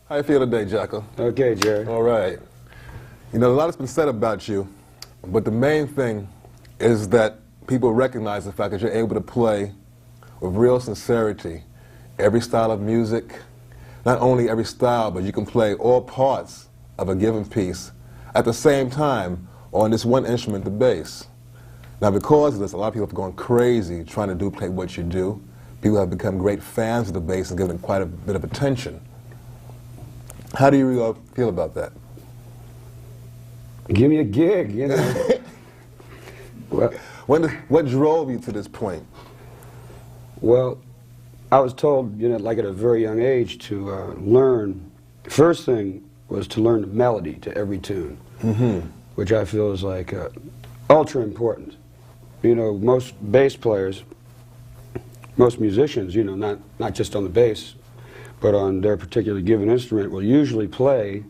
How you feel today, Jaco? Okay, Jerry. All right. You know, a lot has been said about you, but the main thing is that people recognize the fact that you're able to play with real sincerity every style of music. Not only every style, but you can play all parts of a given piece at the same time on this one instrument, the bass. Now, because of this, a lot of people have gone crazy trying to duplicate what you do. People have become great fans of the bass and given it quite a bit of attention. How do you feel about that? Give me a gig, you know. Well, what drove you to this point? Well, I was told, you know, like at a very young age to learn. First thing was to learn the melody to every tune, which I feel is like ultra important. You know, most bass players, most musicians, you know, not just on the bass, but on their particular given instrument, will usually play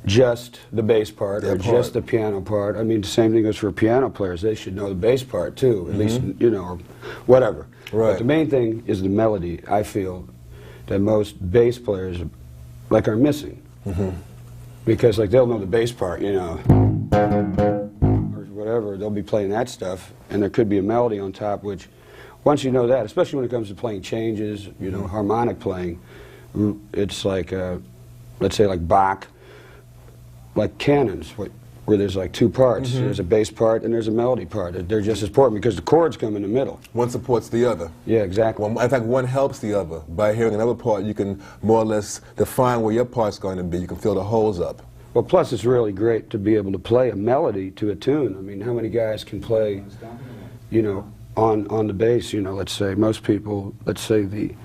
just the bass part or just the piano part. I mean, the same thing goes for piano players. They should know the bass part too, at least, you know, or whatever. Right. But the main thing is the melody, I feel, that most bass players are missing. Because like they'll know the bass part, you know, or whatever, they'll be playing that stuff, and there could be a melody on top, which once you know that, especially when it comes to playing changes, you know, harmonic playing, it's like, let's say like Bach, like canons, where there's like two parts. There's a bass part and there's a melody part. They're just as important because the chords come in the middle. One supports the other. Yeah, exactly. Well, in fact, one helps the other. By hearing another part, you can more or less define where your part's going to be. You can fill the holes up. Well, plus it's really great to be able to play a melody to a tune. I mean, how many guys can play, you know, on the bass, you know, let's say most people, let's say the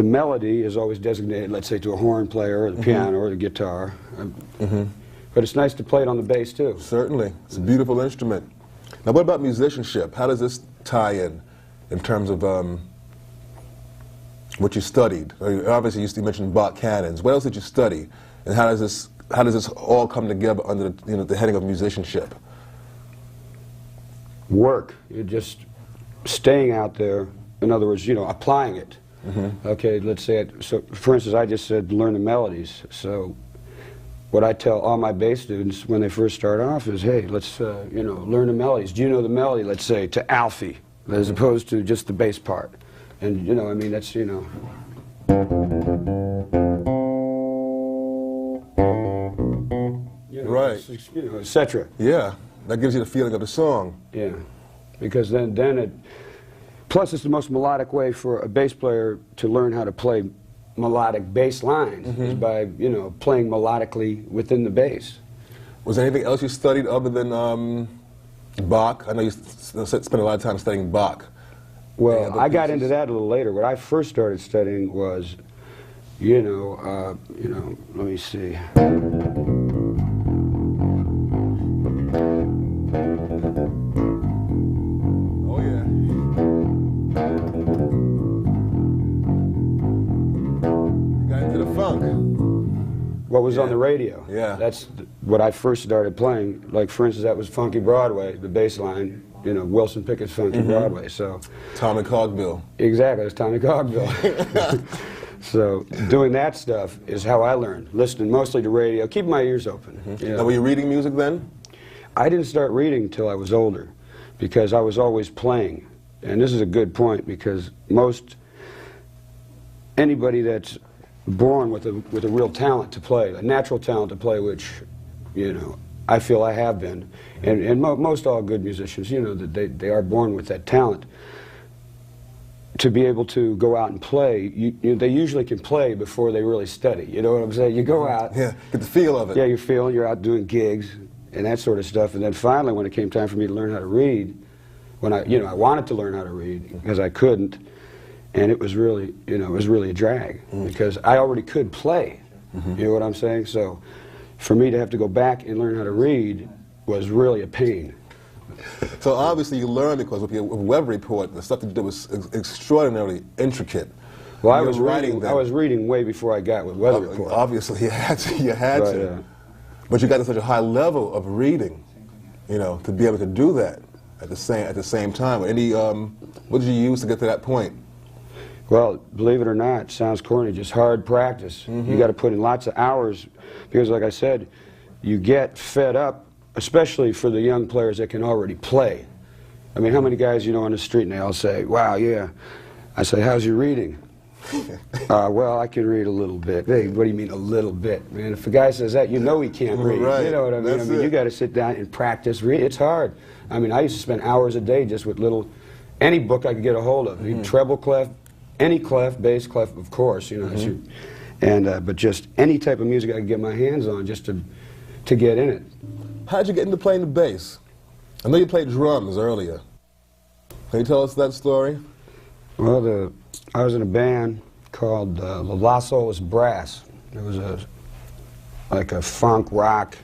melody is always designated, let's say, to a horn player or the piano or the guitar. But it's nice to play it on the bass too. Certainly. It's a beautiful instrument. Now, what about musicianship? How does this tie in terms of what you studied? Obviously, you mentioned Bach canons. What else did you study? And how does this all come together under the heading of musicianship? Work. You're just staying out there. In other words, you know, applying it. Okay, let's say so for instance, I just said learn the melodies. So what I tell all my bass students when they first start off is, hey, let's you know, learn the melodies. Do you know the melody, let's say, to Alfie, as opposed to just the bass part? And you know, I mean, that's, you know, right, you know, etc. Yeah, that gives you the feeling of the song. Yeah, because then it. Plus, it's the most melodic way for a bass player to learn how to play melodic bass lines is by, you know, playing melodically within the bass. Was there anything else you studied other than Bach? I know you spent a lot of time studying Bach. Well, I got into that a little later. What I first started studying was, you know, let me see. What was on the radio. Yeah. That's what I first started playing. Like, for instance, that was Funky Broadway, the bass line, you know, Wilson Pickett's Funky Broadway. So Tommy Cogbill. Exactly, it was Tommy Cogbill. So doing that stuff is how I learned, listening mostly to radio, keeping my ears open. You know. Now, were you reading music then? I didn't start reading until I was older, because I was always playing. And this is a good point, because anybody that's born with a real talent to play, a natural talent to play, which, you know, I feel I have been, and, Mm-hmm. and most all good musicians, you know, that they are born with that talent. But, you know, I mean, that's, you know, Right. Right. Because then it, plus it's the most melodic way for a bass player to learn how to play melodic bass lines is by, you know, playing melodically within the bass. Mm-hmm. to be able to go out and play, they usually can play before they really study. You know what I'm saying? You go out. Yeah, get the feel of it. Yeah, you're out doing gigs and that sort of stuff. And then finally, when it came time for me to learn how to read, when I wanted to learn how to read because I couldn't, and it was really, it was really a drag because I already could play. You know what I'm saying? So for me to have to go back and learn how to read was really a pain. So obviously you learned because with your web report, the stuff that you did was extraordinarily intricate. Well, I was reading way before I got with weather report. Obviously you had to. But you got to such a high level of reading, to be able to do that at the same time. Any what did you use to get to that point? Well, believe it or not, it sounds corny, just hard practice. You got to put in lots of hours because, like I said, you get fed up, especially for the young players that can already play. I mean, how many guys on the street and they all say, "Wow, yeah." I say, "How's your reading?" Well, I can read a little bit. Hey, what do you mean a little bit, man? If a guy says that, he can't read. Right. You know what I mean? You got to sit down and practice read. It's hard. I mean, I used to spend hours a day just with any book I could get a hold of. Treble clef, any clef, bass clef, of course, but just any type of music I could get my hands on just to get in it. How'd you get into playing the bass? I know you played drums earlier. Can you tell us that story? Well, I was in a band called the Los Olas Brass. It was like a funk rock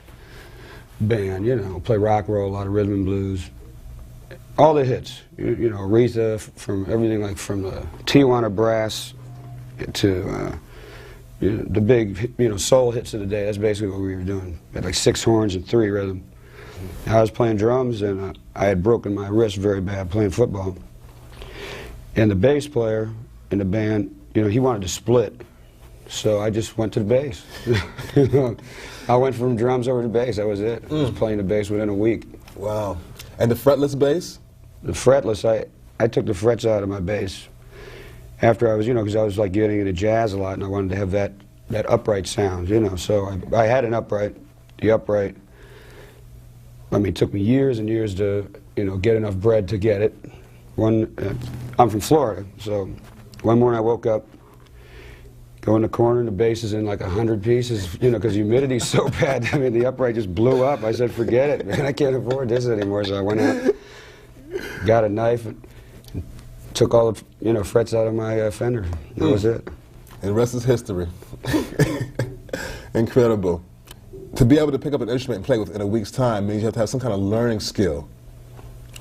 band, play rock roll, a lot of rhythm and blues. All the hits, Aretha, from everything like from the Tijuana Brass to the big, soul hits of the day. That's basically what we were doing. We had like 6 horns and 3 rhythm. I was playing drums and I had broken my wrist very bad playing football. And the bass player in the band, he wanted to split. So I just went to the bass. I went from drums over to bass, that was it. I was playing the bass within a week. Wow. And the fretless bass? The fretless, I took the frets out of my bass after I was, because I was like getting into jazz a lot and I wanted to have that upright sound, So I had an upright, the upright. I mean, it took me years and years to, get enough bread to get it. I'm from Florida, so one morning I woke up, go in the corner, and the bass is in like 100 pieces, because humidity's so bad. I mean, the upright just blew up. I said, forget it, man, I can't afford this anymore. So I went out, got a knife, and took all the, frets out of my fender. That was it. And the rest is history. Incredible. To be able to pick up an instrument and play with in a week's time means you have to have some kind of learning skill,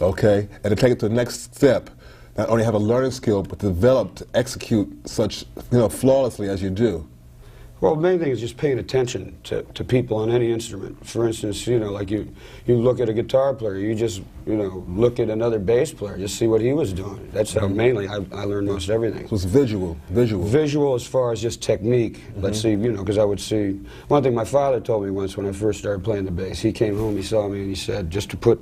okay? And to take it to the next step, not only have a learning skill, but develop to execute such, flawlessly as you do. Well, the main thing is just paying attention to people on any instrument. For instance, like you look at a guitar player, you just, look at another bass player, just see what he was doing. That's how mainly I learned most everything. So it's visual. Visual as far as just technique. Let's see, because I would see, one thing my father told me once when I first started playing the bass, he came home, he saw me, and he said, just to put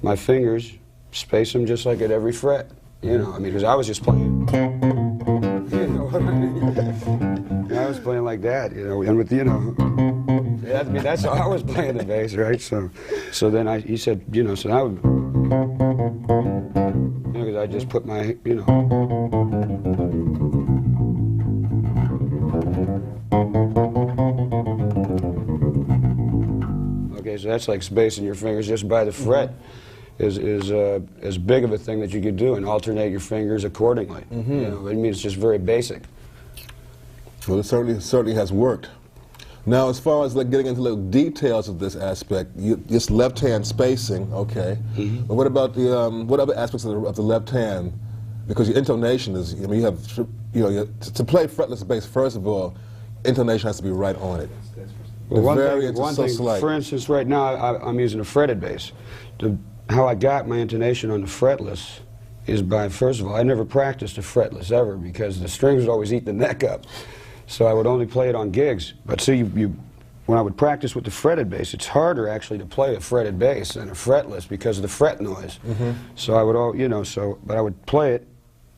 my fingers, space them just like at every fret. Because I was just playing. I was playing like that, and with, that's how I was playing the bass, right? So then he said, so now, because I just put my, Okay, so that's like spacing your fingers just by the fret. Is as big of a thing that you could do and alternate your fingers accordingly. I mean, it's just very basic. Well, it certainly has worked. Now, as far as getting into little details of this aspect, just left-hand spacing, okay. But what about the what other aspects of the left hand? Because your intonation is, you have, to play fretless bass. First of all, intonation has to be right on it. Well, one thing, for instance, right now I'm using a fretted bass. How I got my intonation on the fretless is by, first of all, I never practiced a fretless ever because the strings would always eat the neck up. So I would only play it on gigs. But see, when I would practice with the fretted bass, it's harder actually to play a fretted bass than a fretless because of the fret noise. So I would, but I would play it,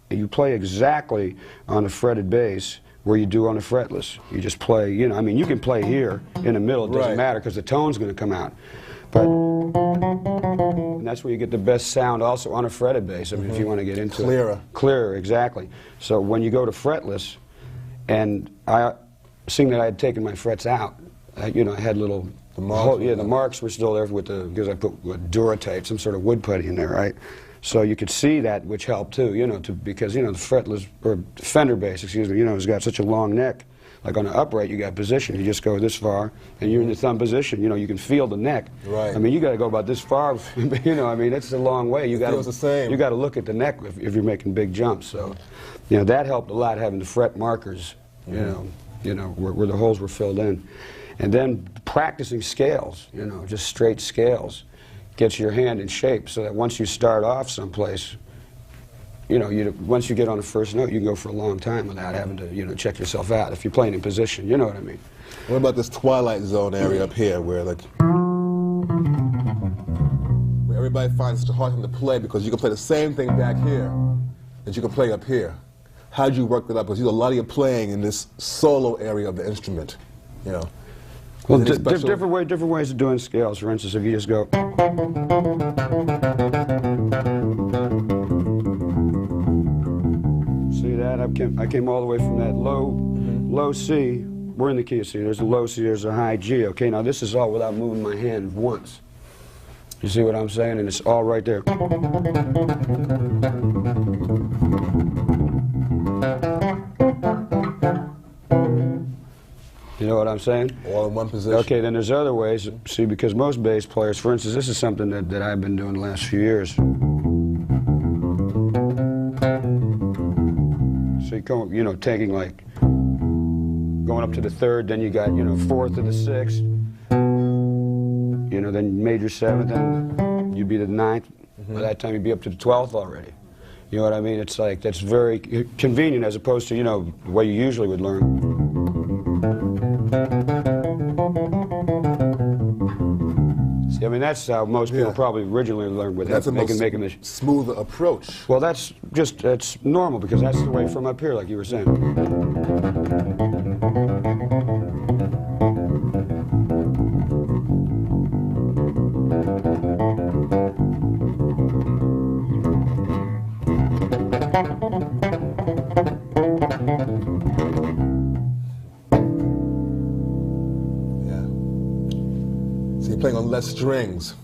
and you play exactly on the fretted bass where you do on the fretless. You just play, I mean, you can play here in the middle, it doesn't matter because the tone's going to come out. But and that's where you get the best sound also on a fretted bass. I mean, if you want to get into Clearer. it. Clearer, exactly. So when you go to fretless, and seeing that I had taken my frets out, you know, I had little, the marks, the marks were still there with because I put Duratype, some sort of wood putty in there, right? So you could see that, which helped too, you know, because, you know, the fretless, or Fender bass, excuse me, you know, it's got such a long neck. Like on an upright, you got position. You just go this far, and you're in the thumb position. You know, you can feel the neck. Right. I mean, you got to go about this far. You know, I mean, it's a long way. You got feels the same. You got to look at the neck if you're making big jumps. So, you know, that helped a lot, having the fret markers. You know, where the holes were filled in, and then practicing scales. You know, just straight scales gets your hand in shape, so that once you start off someplace, you know, once you get on the first note, you can go for a long time without having to, you know, check yourself out if you're playing in position. You know what I mean? What about this twilight zone area up here, where like where everybody finds it such a hard thing to play because you can play the same thing back here that you can play up here? How'd you work that up? Because you do a lot of your playing in this solo area of the instrument, you know. Well, different ways of doing scales. For instance, if you just go. See that? I came all the way from that low C. We're in the key of C. There's a low C, there's a high G. Okay, now this is all without moving my hand once. You see what I'm saying? And it's all right there. You know what I'm saying? All in one position. Okay, then there's other ways. See, because most bass players, for instance, this is something that I've been doing the last few years. So you go, you know, taking like, going up to the third, then you got, you know, fourth to the sixth, you know, then major seventh, then you'd be the ninth. By that time you'd be up to the 12th already. You know what I mean? It's like, that's very convenient as opposed to, you know, the way you usually would learn. See, I mean, that's how most people probably originally learned with that's it. Making the smoother approach. Well, that's normal because that's the way from up here, like you were saying. Playing on less strings,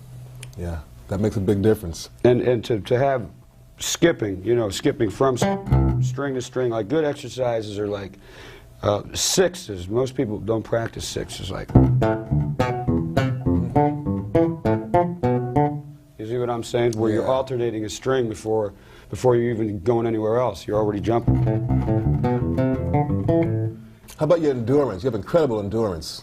yeah, that makes a big difference. And to have skipping, you know, skipping from string to string, like good exercises are like sixes. Most people don't practice sixes, like. You see what I'm saying? Where you're alternating a string before you're even going anywhere else. You're already jumping. How about your endurance? You have incredible endurance.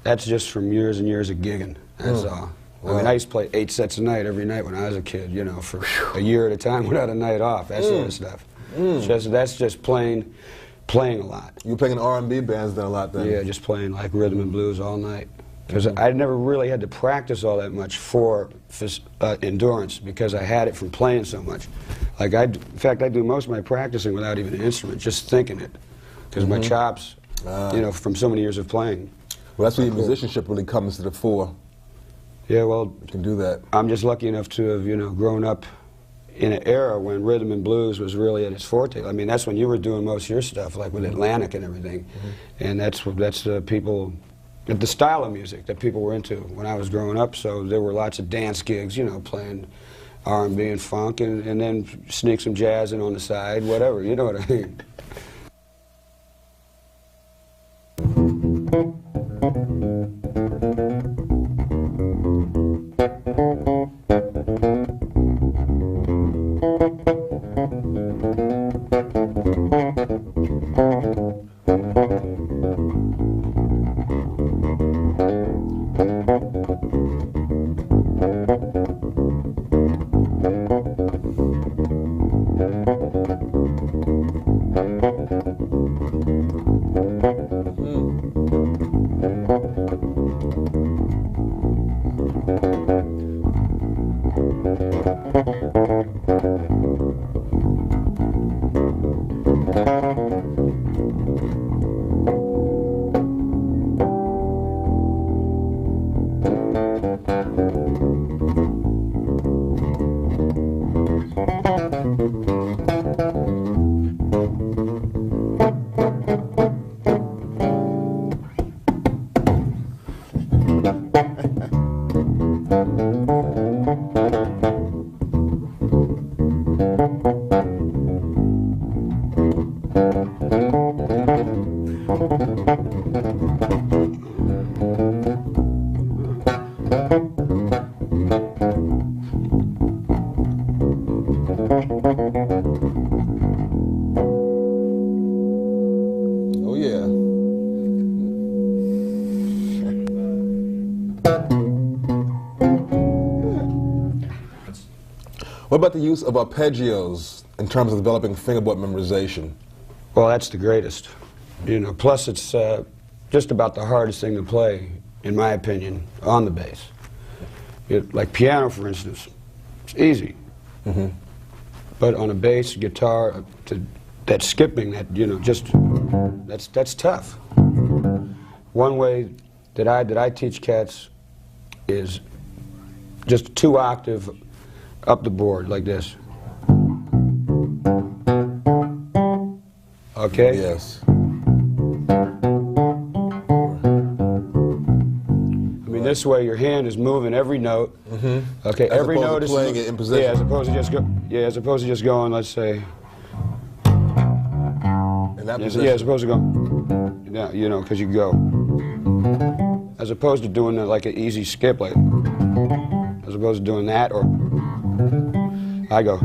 That's just from years and years of gigging. That's all. Wow. I mean, I used to play 8 sets a night every night when I was a kid, you know, for a year at a time without a night off, that sort of stuff. That's just playing a lot. You were playing in R&B bands then a lot then? Yeah, just playing like rhythm and blues all night. Because I never really had to practice all that much for endurance because I had it from playing so much. Like in fact, I do most of my practicing without even an instrument, just thinking it. Because my chops, you know, from so many years of playing. Well, that's where your musicianship really comes to the fore. Yeah, well, you can do that. I'm just lucky enough to have, you know, grown up in an era when rhythm and blues was really at its forte. I mean, that's when you were doing most of your stuff, like with Atlantic and everything. And that's the people, the style of music that people were into when I was growing up. So there were lots of dance gigs, you know, playing R&B and funk, and then sneak some jazz in on the side, whatever. You know what I mean? Oh yeah. What about the use of arpeggios in terms of developing fingerboard memorization? Well, that's the greatest. You know, plus it's just about the hardest thing to play, in my opinion, on the bass. Like piano, for instance, it's easy. Mm-hmm. But on a bass guitar, that skipping, that, you know, just that's tough. One way that I teach cats is just 2-octave up the board like this. Okay? Yes. I mean, this way your hand is moving every note. Mm-hmm. Okay, as every note is playing it in position. Yeah, as opposed to just going, let's say. In that position. Yeah, as opposed to go. Yeah, you know, because you go. As opposed to doing like an easy skip, like. As opposed to doing that, or I go.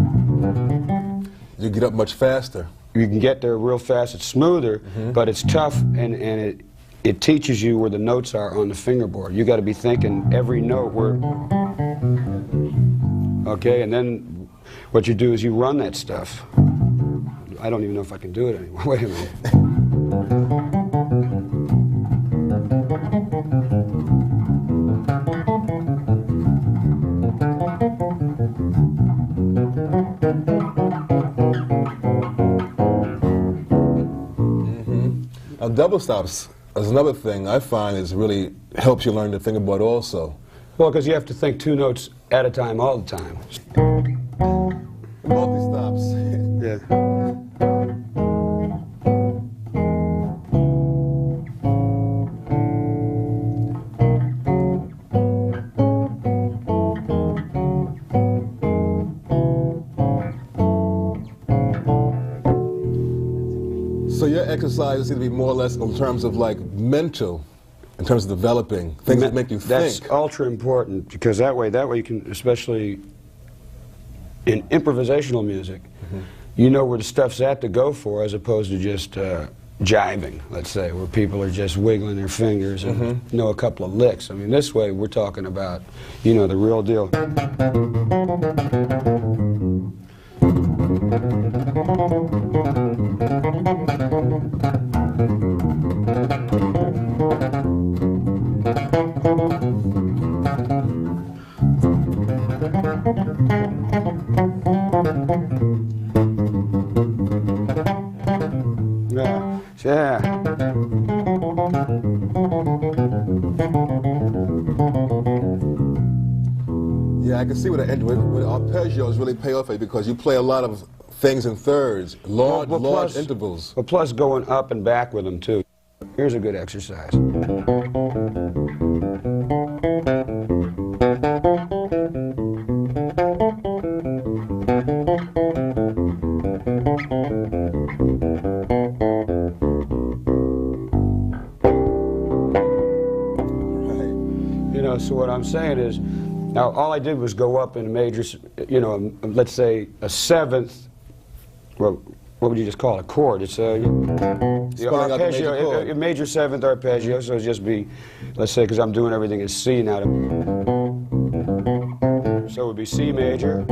You get up much faster. You can get there real fast. It's smoother, but it's tough, and it teaches you where the notes are on the fingerboard. You got to be thinking every note where. Okay, and then what you do is you run that stuff. I don't even know if I can do it anymore. Wait a minute. Now, double stops is another thing I find is really helps you learn the fingerboard also. Well, because you have to think 2 notes at a time all the time. Multi-stops. Yeah. So your exercises seem to be more or less in terms of like mental, in terms of developing things that make you That's think. ultra important, because that way you can, especially in improvisational music, you know where the stuff's at to go for, as opposed to just jiving, let's say, where people are just wiggling their fingers and know a couple of licks. I mean, this way we're talking about, you know, the real deal. Yeah. Yeah, I can see what arpeggios really pay off for you, because you play a lot of things in thirds, large intervals. But plus going up and back with them too. Here's a good exercise. You know, so what I'm saying is, now all I did was go up in a major, you know, let's say a 7th, well, what would you just call it, a chord? It's a arpeggio, a major 7th arpeggio, so it'd just be, let's say, because I'm doing everything in C now. So it would be C major,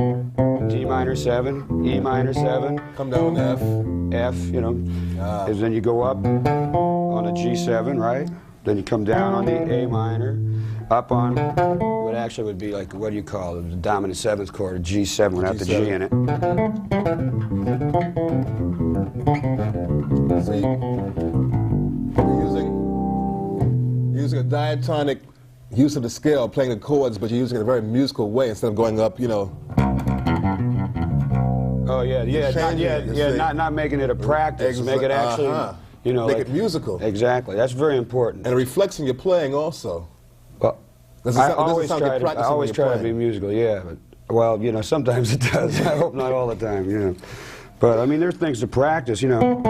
D minor 7, E minor 7. Come down F. F, you know. And then you go up on a G7, right? Then you come down on the A minor, up on what actually would be like, what do you call it, the dominant 7th chord, a G7 without the G in it. So you're using a diatonic use of the scale, playing the chords, but you're using it in a very musical way instead of going up, you know. Oh yeah, not making it a practice, make it actually, you know, make like, it musical. Exactly, that's very important. And it reflects in your playing also. Well, I always try to be musical, yeah. But, well, you know, sometimes it does. I hope not all the time, you know. But I mean, there's things to practice, you know.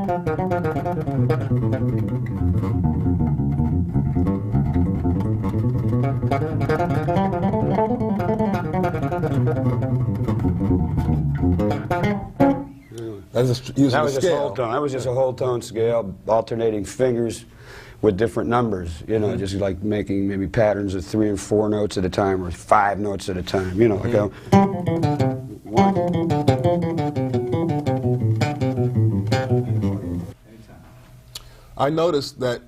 That was just using the scale. Whole tone. That was just a whole tone scale, alternating fingers with different numbers. You know, just like making maybe patterns of 3 and 4 notes at a time, or 5 notes at a time. You know, like a 1. I noticed that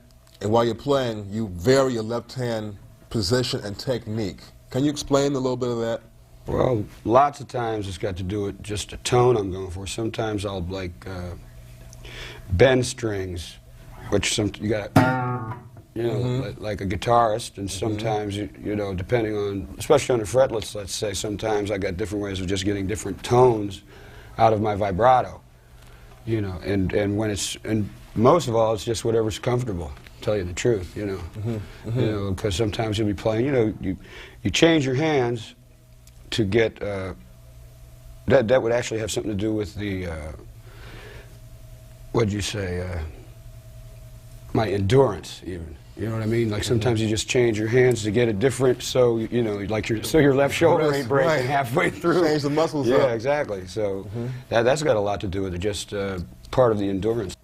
while you're playing, you vary your left hand position and technique. Can you explain a little bit of that? Well, lots of times it's got to do with just a tone I'm going for. Sometimes I'll like bend strings, which you got, you know, like a guitarist, and sometimes you know, depending on, especially on the fretlets, let's say, sometimes I got different ways of just getting different tones out of my vibrato, you know, and when it's, and most of all, it's just whatever's comfortable. Tell you the truth, you know, you know, because sometimes you'll be playing, you know, you change your hands to get, that would actually have something to do with the, what'd you say, my endurance even, you know what I mean? Like sometimes you just change your hands to get it different, so, you know, like so your left shoulder ain't breaking halfway through. Change the muscles up. Yeah, exactly, so that's got a lot to do with it, just part of the endurance.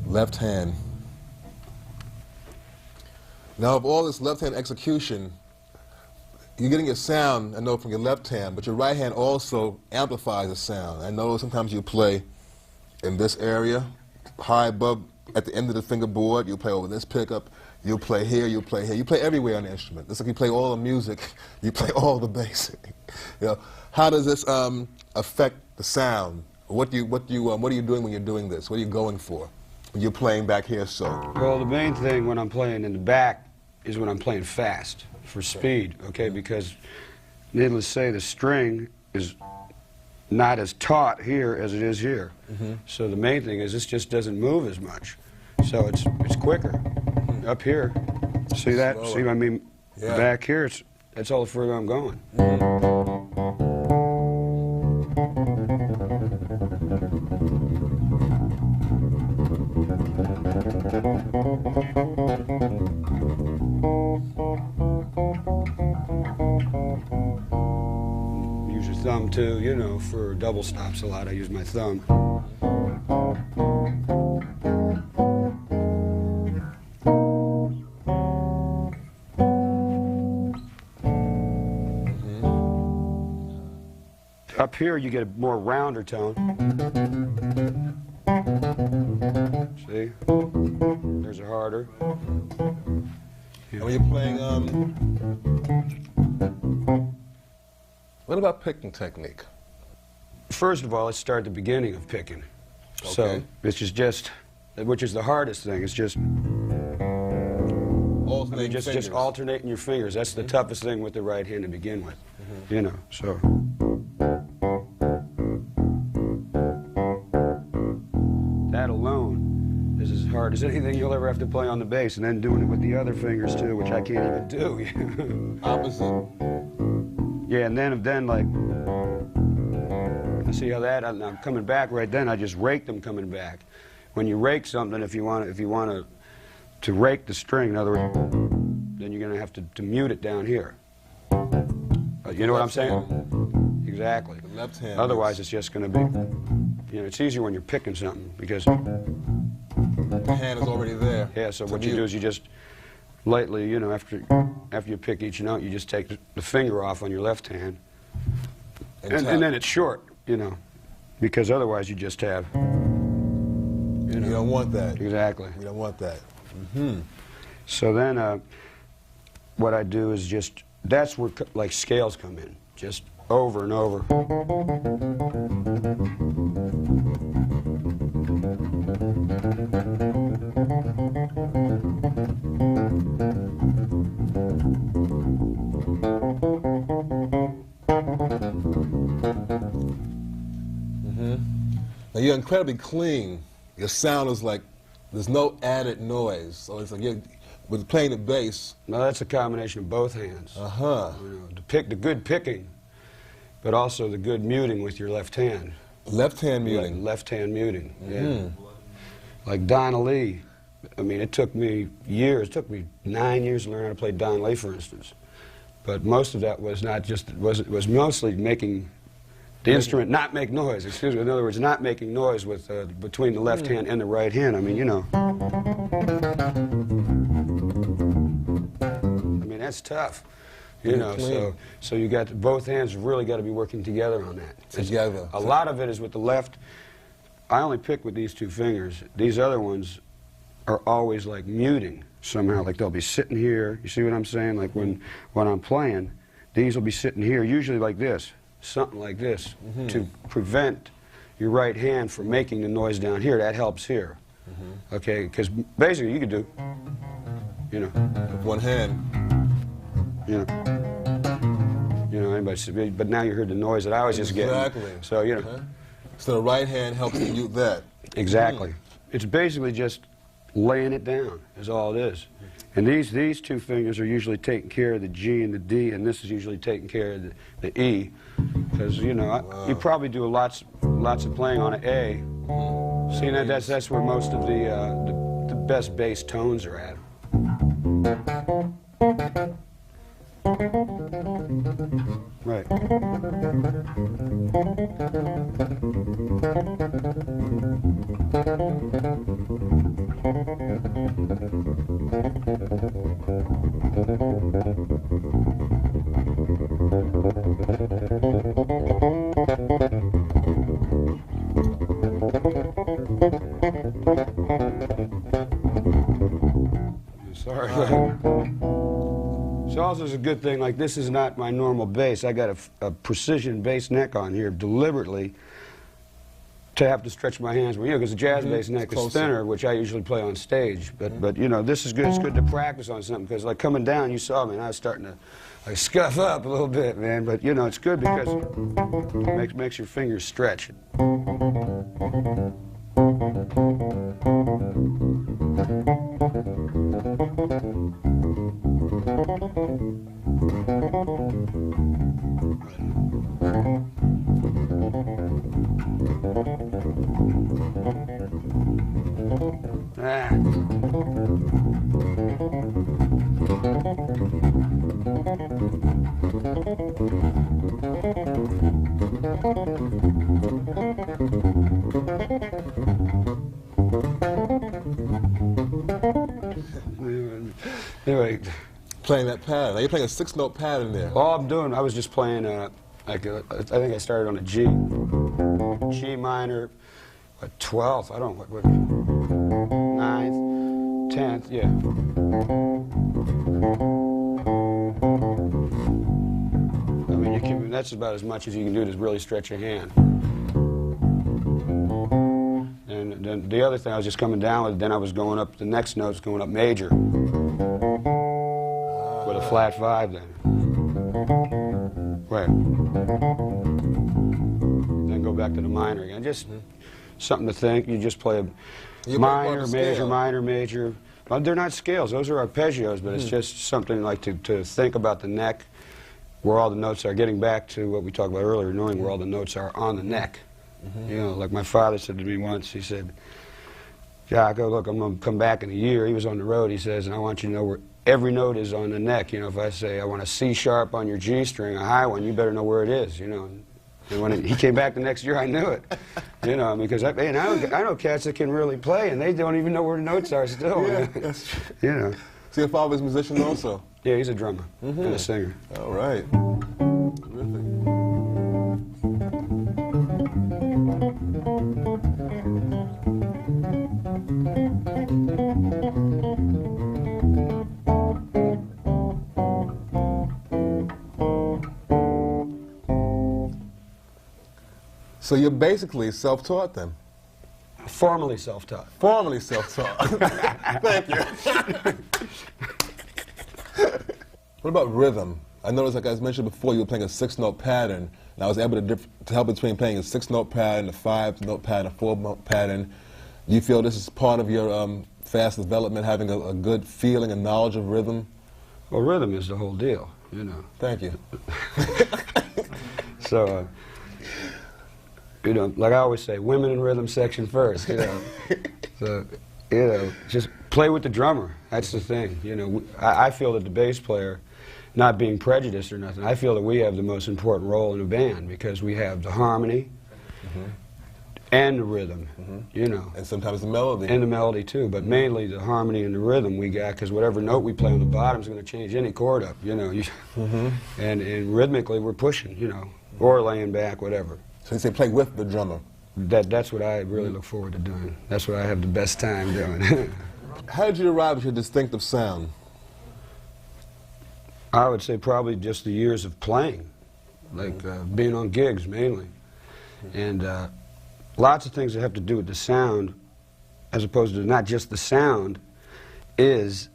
Left hand. Now, of all this left hand execution, you're getting your sound, I know, from your left hand, but your right hand also amplifies the sound. I know sometimes you play in this area, high above, at the end of the fingerboard, you play over this pickup, You'll play here, you'll play here. You play everywhere on the instrument. It's like you play all the music, you play all the bass. You know, how does this affect the sound? What are you doing when you're doing this? What are you going for when you're playing back here? So well, the main thing when I'm playing in the back is when I'm playing fast for speed. Okay, because needless to say, the string is not as taut here as it is here. So the main thing is this just doesn't move as much. So it's quicker. Up here, see that? Slower. See what I mean? Yeah. Back here, that's all the further I'm going. Use your thumb too, you know, for double stops a lot. I use my thumb. Up here, you get a more rounder tone. See? There's a harder. And when you're playing, what about picking technique? First of all, let's start at the beginning of picking. Okay. So, which is the hardest thing. It's just, just alternating your fingers. That's the toughest thing with the right hand to begin with. You know, so. That alone is as hard as anything you'll ever have to play on the bass, and then doing it with the other fingers too, which I can't even do. Opposite. Yeah, and then like, see how that, I'm coming back right then, I just rake them coming back. When you rake something, if you want to rake the string, in other words, then you're going to have to mute it down here. You know what I'm saying? Exactly. The left hand. Otherwise, it's just going to be, you know, it's easier when you're picking something because the hand is already there. Yeah, so what you do is you just lightly, you know, after you pick each note, you just take the finger off on your left hand, and then it's short, you know, because otherwise you just have, you know. You don't want that. Exactly. You don't want that. So then what I do is just, that's where like scales come in, just over and over. Now you're incredibly clean. Your sound is like, there's no added noise. So it's like you're, with playing the bass. Now that's a combination of both hands. You know, the good picking, but also the good muting with your left hand. Left hand muting. Like left hand muting. Yeah. Like Donna Lee. I mean, it took me years. It took me 9 years to learn how to play Donna Lee, for instance. But most of that was not just, it was mostly making the instrument not make noise. Excuse me. In other words, not making noise with between the left hand and the right hand. I mean, you know. I mean, that's tough. You know, so you got both hands really got to be working together on that. Together. A lot of it is with the left. I only pick with these two fingers. These other ones are always like muting somehow. Like they'll be sitting here. You see what I'm saying? Like when I'm playing, these will be sitting here, usually like this, something like this, to prevent your right hand from making the noise down here. That helps here. Okay, because basically you could do, you know, with one hand. You know, anybody. But now you heard the noise that I was just getting. Exactly. So you know. So the right hand helps you mute that. Exactly. It's basically just laying it down. Is all it is. And these two fingers are usually taking care of the G and the D, and this is usually taking care of the E, because you know you probably do lots of playing on an A. See, that's where most of the best bass tones are at. Right. Sorry. It's also a good thing, like this is not my normal bass. I got a precision bass neck on here deliberately to have to stretch my hands. Well, because the jazz bass neck is thinner, which I usually play on stage. But you know, this is good. It's good to practice on something, because like coming down, you saw me, and I was starting to like scuff up a little bit, man. But you know, it's good because it makes your fingers stretch. Anyway, Playing that pattern. Now you're playing a 6-note pattern there. all I'm doing, I was just playing, I think I started on a G minor, what, 12th, I don't know, what 9th, 10th, yeah. I mean, that's about as much as you can do to really stretch your hand. And then the other thing, I was just coming down with, then I was going up, the next note's going up major. With a flat 5 then. Right. Then go back to the minor again. Just something to think. You just play a minor, major, minor, major. Well, they're not scales. Those are arpeggios, but it's just something like to think about the neck, where all the notes are. Getting back to what we talked about earlier, knowing where all the notes are on the neck. You know, like my father said to me once, he said, Jaco, look, I'm going to come back in a year. He was on the road, he says, and I want you to know where every note is on the neck. You know, if I say I want a C sharp on your G string, a high one, you better know where it is, you know. And when he came back the next year, I knew it. You know, because I know cats that can really play, and they don't even know where the notes are still. Yeah, you know. So your father's a musician also? Yeah, he's a drummer and a singer. All right. Terrific. So you're basically self-taught then? Formally self-taught. Formally self-taught. Thank you. What about rhythm? I noticed, like I mentioned before, you were playing a 6-note pattern, and I was able to tell between playing a 6-note pattern, a 5-note pattern, a 4-note pattern. Do you feel this is part of your fast development, having a good feeling and knowledge of rhythm? Well, rhythm is the whole deal, you know. Thank you. So, you know, like I always say, women in rhythm section first, you know. So, you know, just play with the drummer. That's the thing, you know. I feel that the bass player, not being prejudiced or nothing, I feel that we have the most important role in a band because we have the harmony and the rhythm, you know. And sometimes the melody. And the melody too, but mainly the harmony and the rhythm we got, because whatever note we play on the bottom is going to change any chord up, you know. And rhythmically we're pushing, you know, or laying back, whatever. So you say play with the drummer. That's what I really look forward to doing. That's what I have the best time doing. How did you arrive at your distinctive sound? I would say probably just the years of playing, like being on gigs mainly. And lots of things that have to do with the sound, as opposed to not just the sound, is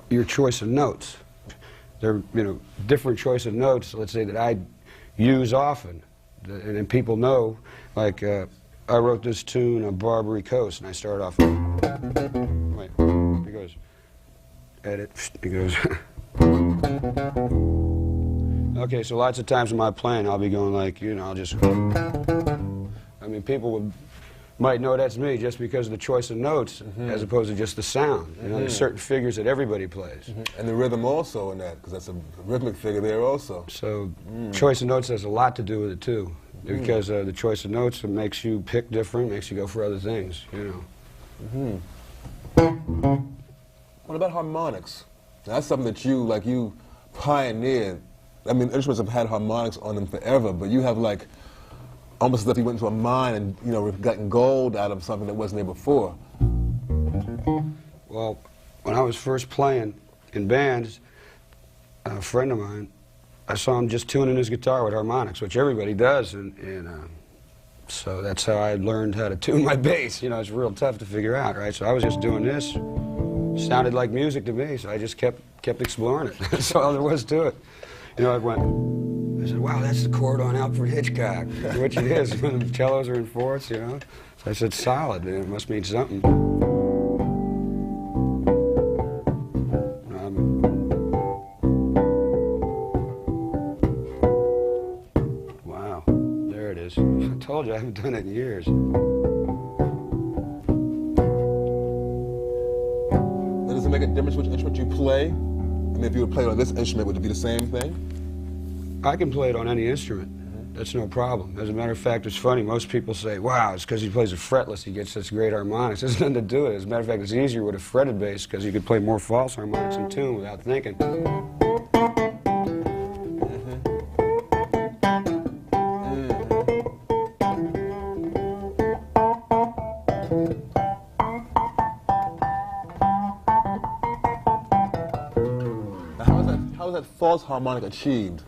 your choice of notes. There are, you know, different choice of notes, let's say, that I use often. And then people know, like, I wrote this tune on Barbary Coast, and I start off, wait, it goes, edit, it goes, okay, so lots of times in my playing, I'll be going like, you know, I'll just, I mean, people might know that's me just because of the choice of notes, as opposed to just the sound. You know, there's certain figures that everybody plays. And the rhythm also in that, because that's a rhythmic figure there also. So choice of notes has a lot to do with it too, because the choice of notes makes you pick different, makes you go for other things, you know. What about harmonics? Now, that's something that you pioneered. I mean, instruments have had harmonics on them forever, but you have like almost as if you went into a mine and, you know, gotten gold out of something that wasn't there before. Well, when I was first playing in bands, a friend of mine, I saw him just tuning his guitar with harmonics, which everybody does, and so that's how I learned how to tune my bass. You know, it's real tough to figure out, right? So I was just doing this. Sounded like music to me, so I just kept exploring it. That's all there was to it. You know, I said, wow, that's the chord on Alfred Hitchcock, which it is when the cellos are in fourths, you know. So I said, solid, man, it must mean something. Wow, there it is. I told you I haven't done it in years. Does it make a difference which instrument you play? I mean, if you would play it on this instrument, would it be the same thing? I can play it on any instrument. That's no problem. As a matter of fact, it's funny. Most people say, wow, it's because he plays a fretless, he gets such great harmonics. There's nothing to do with it. As a matter of fact, it's easier with a fretted bass because you could play more false harmonics in tune without thinking. How is that false harmonic achieved?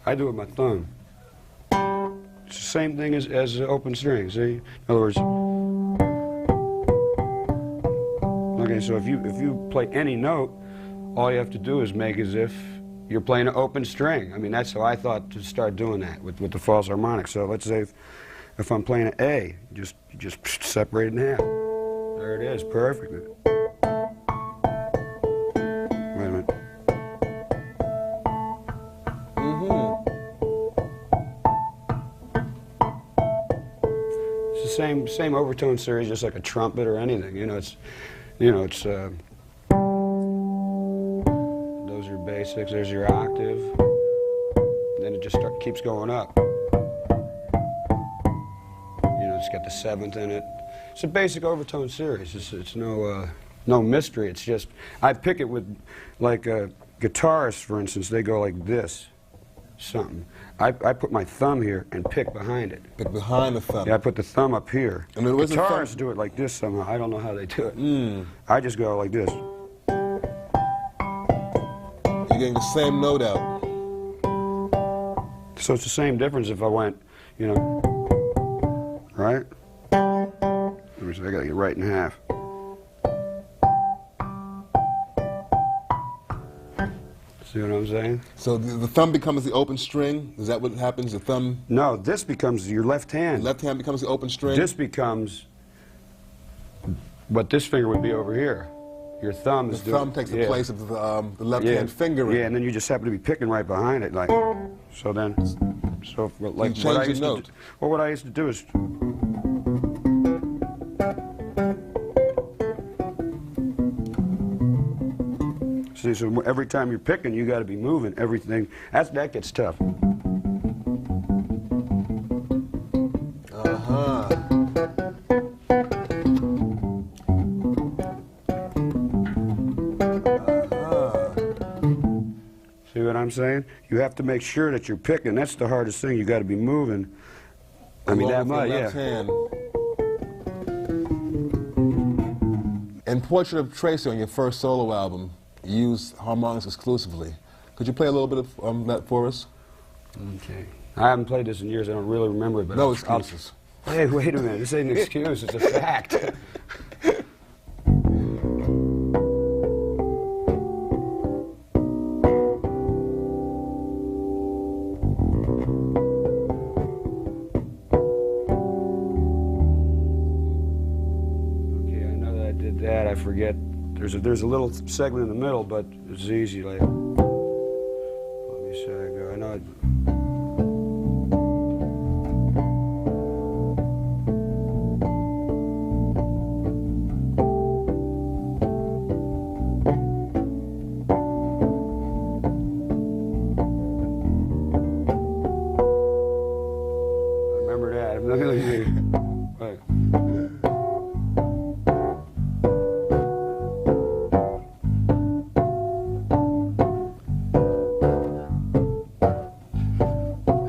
I do it with my thumb. It's the same thing as open string, see? In other words, okay, so if you play any note, all you have to do is make as if you're playing an open string. I mean, that's how I thought to start doing that with the false harmonic. So let's say if I'm playing an A, you just separate it in half. There it is, perfect. Wait a minute. Same overtone series, just like a trumpet or anything. Those are basics. There's your octave. Then it just keeps going up. It's got the seventh in it. It's a basic overtone series. It's no mystery. It's just I pick it with, like guitarists, for instance. They go like this. Something. I put my thumb here and pick behind it. Pick behind the thumb? Yeah, I put the thumb up here. And guitarists do it like this somehow. I don't know how they do it. I just go like this. You're getting the same note out. So it's the same difference if I went, right? Let me see, I gotta get right in half. See what I'm saying? So the thumb becomes the open string? Is that what happens? The thumb? No, this becomes your left hand. The left hand becomes the open string? This becomes what this finger would be over here. Your thumb is the thumb takes the place of the left hand finger. Yeah, and then you just happen to be picking right behind it, like. So then, like you change the note. What I used to do is. See, so every time you're picking, you got to be moving everything. That gets tough. See what I'm saying? You have to make sure that you're picking. That's the hardest thing. You got to be moving. I mean, that much, yeah. Hand. In Portrait of Tracy on your first solo album, you used harmonics exclusively. Could you play a little bit of that for us? Okay. I haven't played this in years. I don't really remember it. But no excuses. Hey, wait a minute. This ain't an excuse. It's a fact. I forget. There's a little segment in the middle, but it's easy. Like, let me see how I go. I know it. I remember that. Let me see. Wait.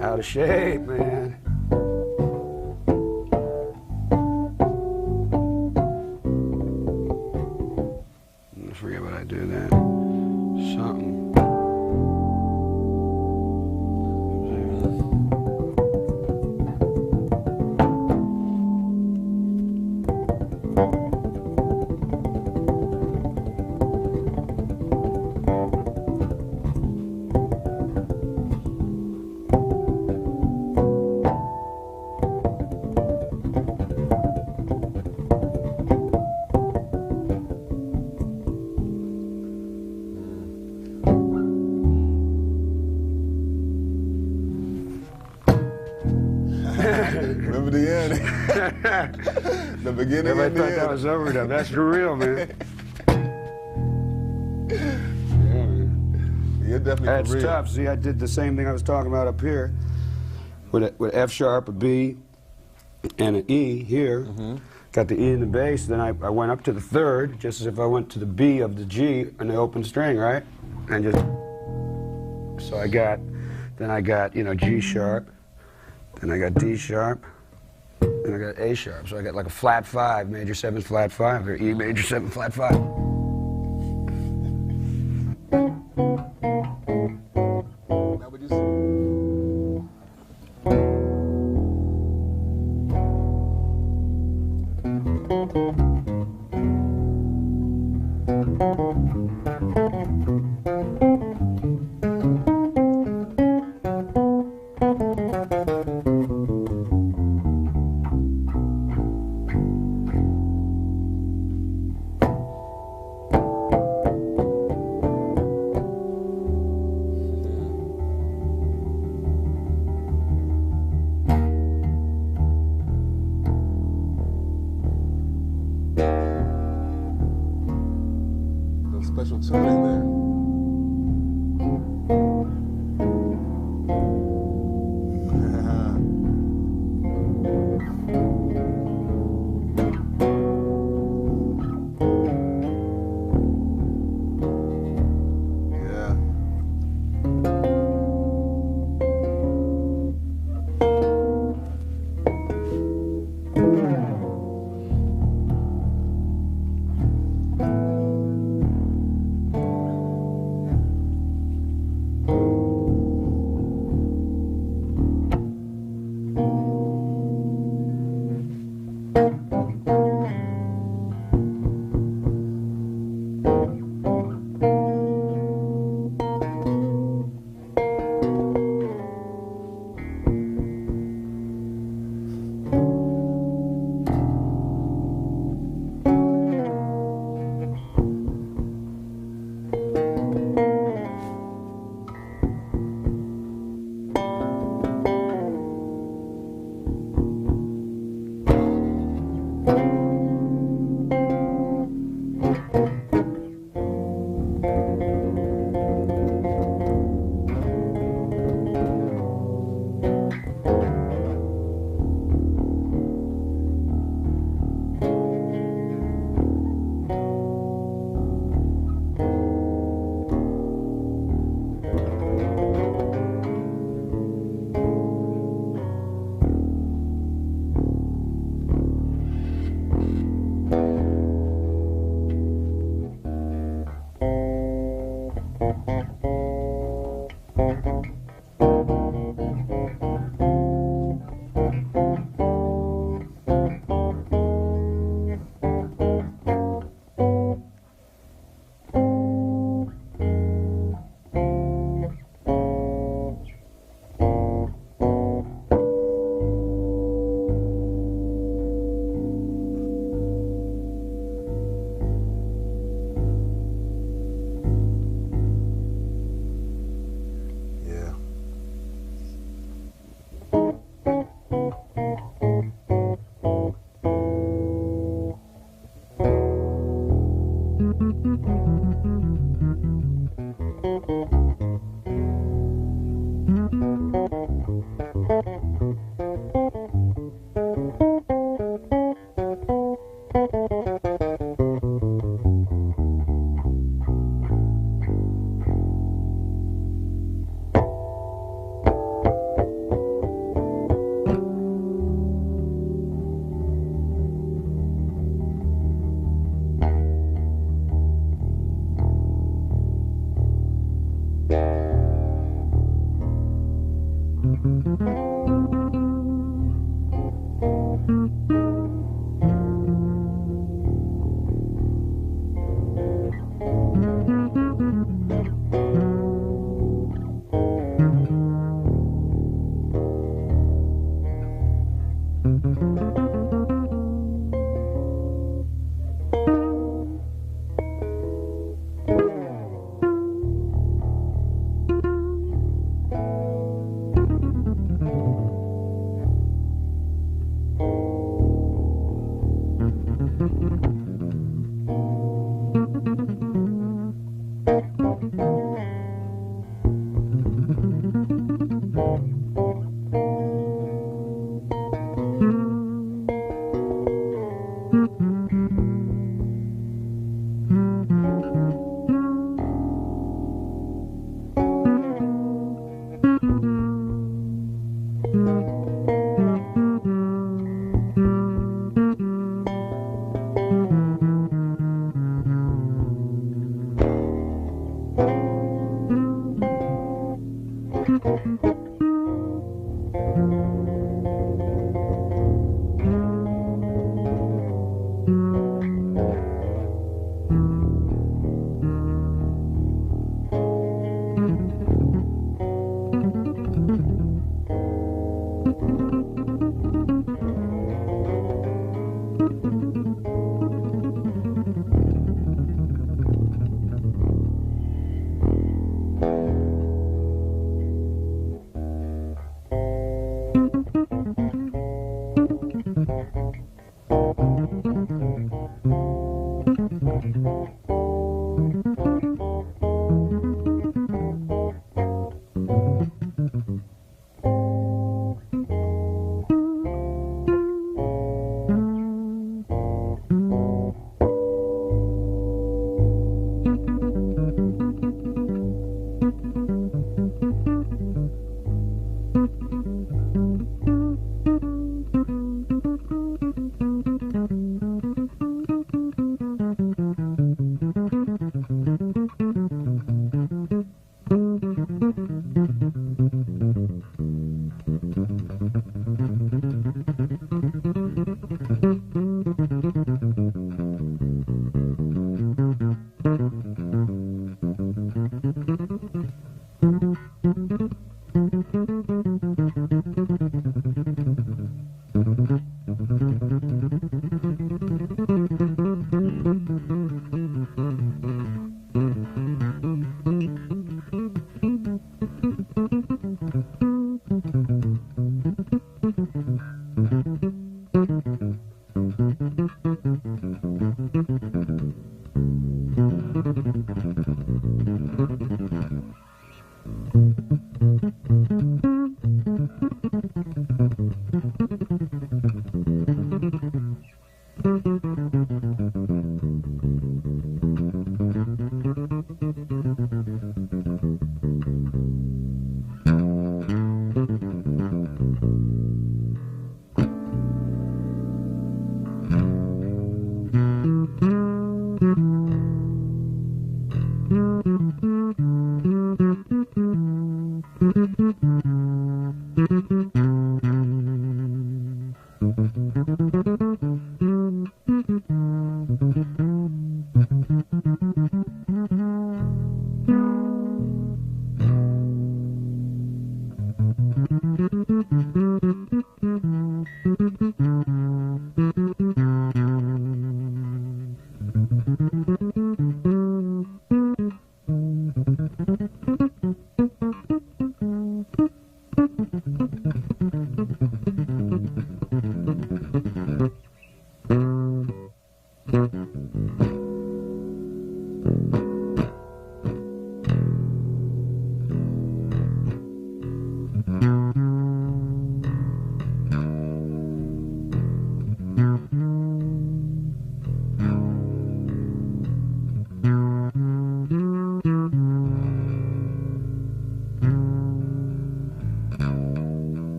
Out of shape, man. I forget what I do then. Something. the end. The beginning Everybody and the thought end. that was overdub. That's for real, man. You're definitely That's for real. tough. See, I did the same thing I was talking about up here with F sharp, a B, and an E here. Got the E in the bass. Then I went up to the third, just as if I went to the B of the G in the open string, right? And just so I got, then I got, you know, G sharp. Then I got D sharp. Then I got A sharp. So I got like a flat 5, major 7 flat 5, or E major 7 flat 5. Now would you say? Special tuning there. Yeah.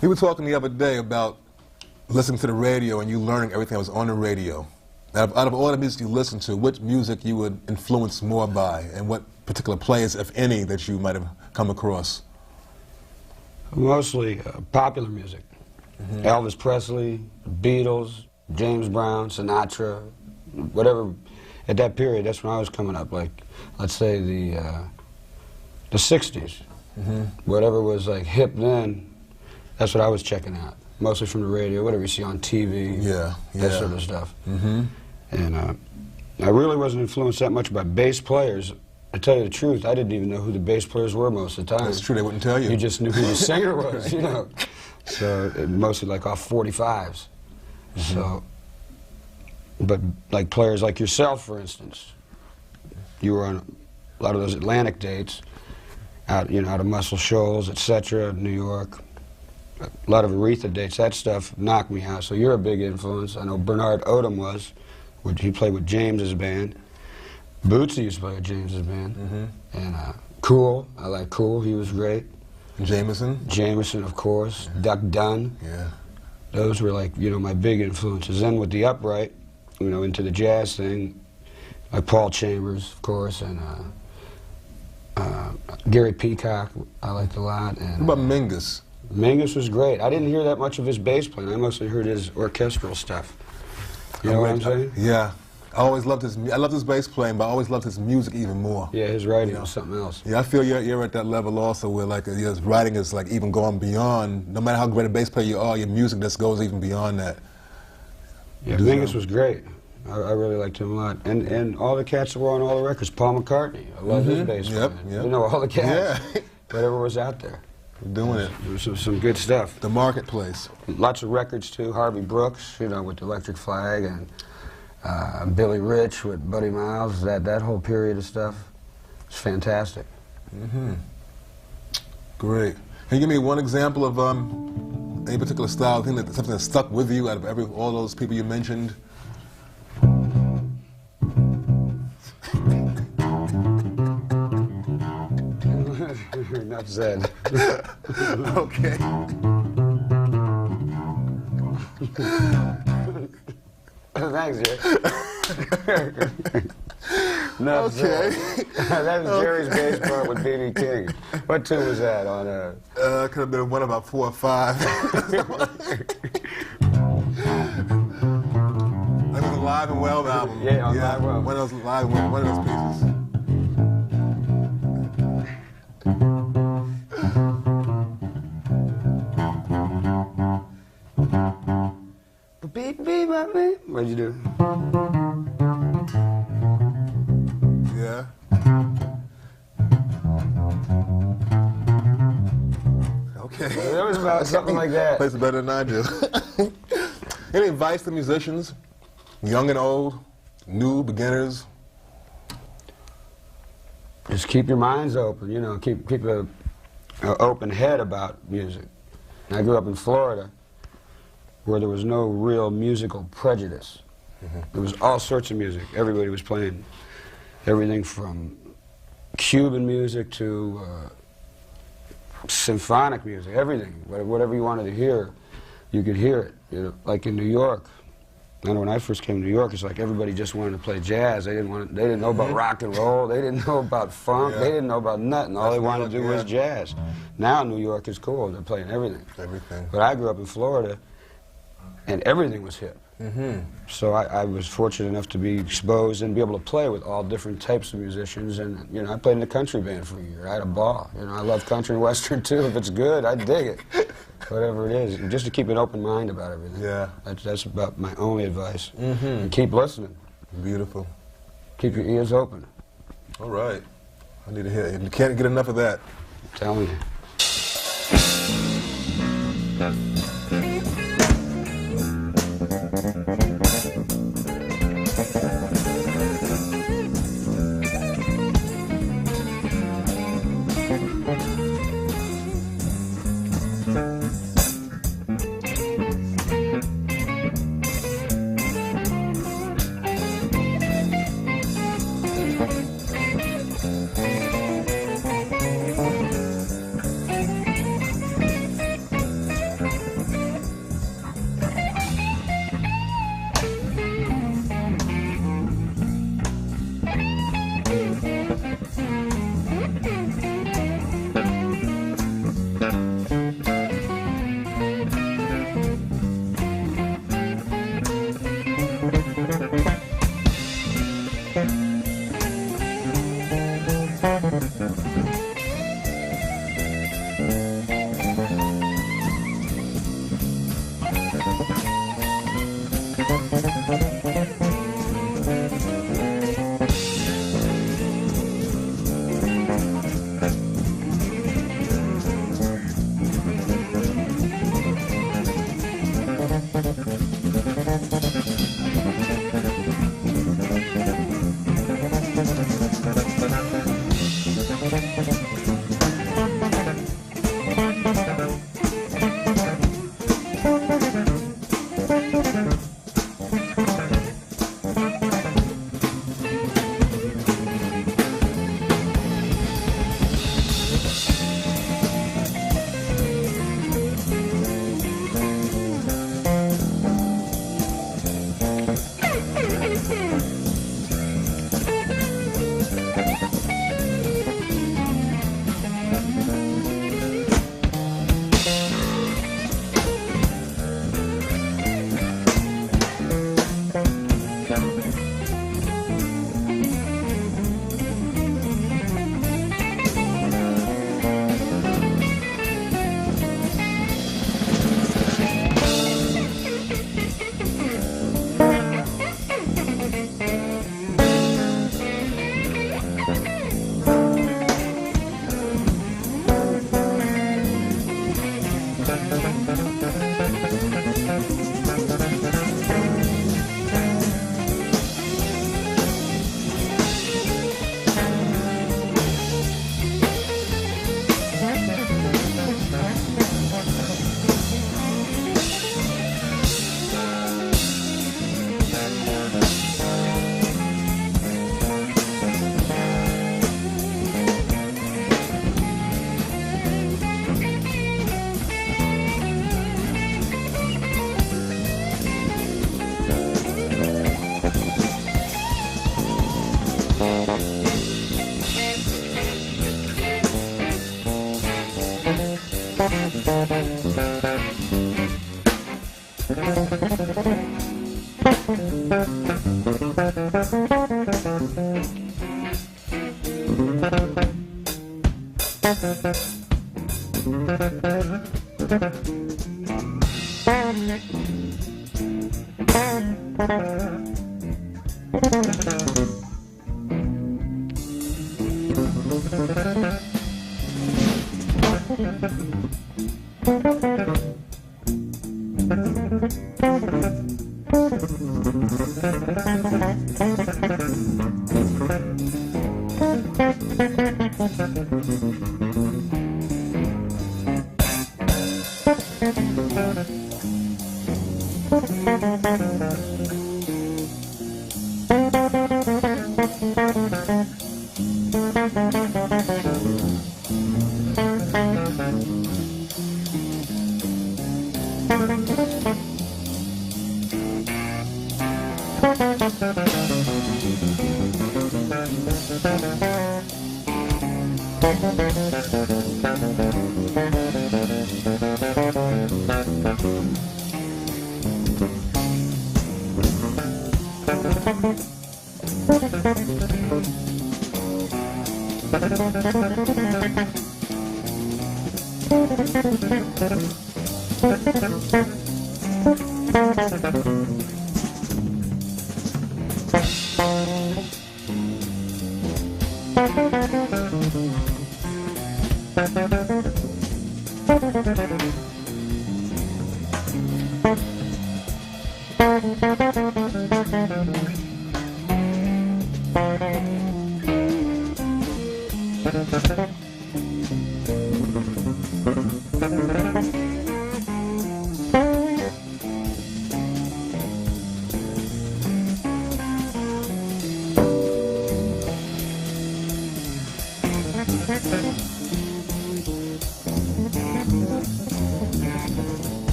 We were talking the other day about listening to the radio and you learning everything that was on the radio. Out of all the music you listen to, which music you would influence more by, and what particular players, if any, that you might have come across? Mostly popular music. Mm-hmm. Elvis Presley, Beatles, James Brown, Sinatra, whatever. At that period, that's when I was coming up. Like, let's say the 60s. Mm-hmm. Whatever was like hip then. That's what I was checking out, mostly from the radio, whatever you see on TV, that sort of stuff. Mm-hmm. And I really wasn't influenced that much by bass players. To tell you the truth, I didn't even know who the bass players were most of the time. That's true, they wouldn't tell you. You just knew who the singer was, you know. So mostly like off 45s. Mm-hmm. So, but like players like yourself, for instance, you were on a lot of those Atlantic dates, out of Muscle Shoals, etc., New York. A lot of Aretha dates, that stuff knocked me out, so you're a big influence. I know Bernard Odom was, he played with James's band. Bootsy used to play with James's band. Mm-hmm. And Cool, I like Cool, he was great. Jameson? Jameson, of course. Yeah. Duck Dunn. Yeah. Those were like, my big influences. Then with the upright, into the jazz thing, like Paul Chambers, of course, and Gary Peacock, I liked a lot. And, what about Mingus? Mingus was great. I didn't hear that much of his bass playing. I mostly heard his orchestral stuff. You know what I'm saying? Yeah. I loved his bass playing, but I always loved his music even more. Yeah, his writing was something else. Yeah, I feel you're at that level also where like his writing is like even going beyond, no matter how great a bass player you are, your music just goes even beyond that. Yeah, Mingus was great. I really liked him a lot. And all the cats that were on all the records, Paul McCartney, I love his bass playing. All the cats, whatever was out there. Doing it. There was some good stuff. The marketplace. Lots of records too. Harvey Brooks, with Electric Flag, and Billy Rich with Buddy Miles. That whole period of stuff was fantastic. Mm-hmm. Great. Can you give me one example of any particular style, something that stuck with you out of all those people you mentioned? Enough said. Okay. Thanks, Jerry. No, Okay. That was Jerry's bass part with B.B. King. What tune was that on? Could have been one about 4 or 5. That was a Live and Well album. Yeah, on Live and Well. One of those Live and Well, one of those pieces. What'd you do? Yeah. Okay. It was about something like that. Plays it better than I do. Any advice to musicians, young and old, new, beginners? Just keep your minds open, you know, keep a open head about music. I grew up in Florida, where there was no real musical prejudice. There was all sorts of music. Everybody was playing everything from Cuban music to symphonic music, everything. Whatever you wanted to hear, you could hear it. You know, like in New York, I know when I first came to New York, it's like everybody just wanted to play jazz. They didn't know about rock and roll. They didn't know about funk. Yeah. They didn't know about nothing. All they wanted to do was jazz. Now New York is cool. They're playing everything. Everything. But I grew up in Florida, and everything was hip. So I was fortunate enough to be exposed and be able to play with all different types of musicians. And you know, I played in a country band for a year. I had a ball. You know, I love country and western too. If it's good, I dig it. Whatever it is, just to keep an open mind about everything. Yeah. That's about my only advice. And keep listening. Beautiful. Keep your ears open. All right. I need to hear it. You can't get enough of that. I'm telling you.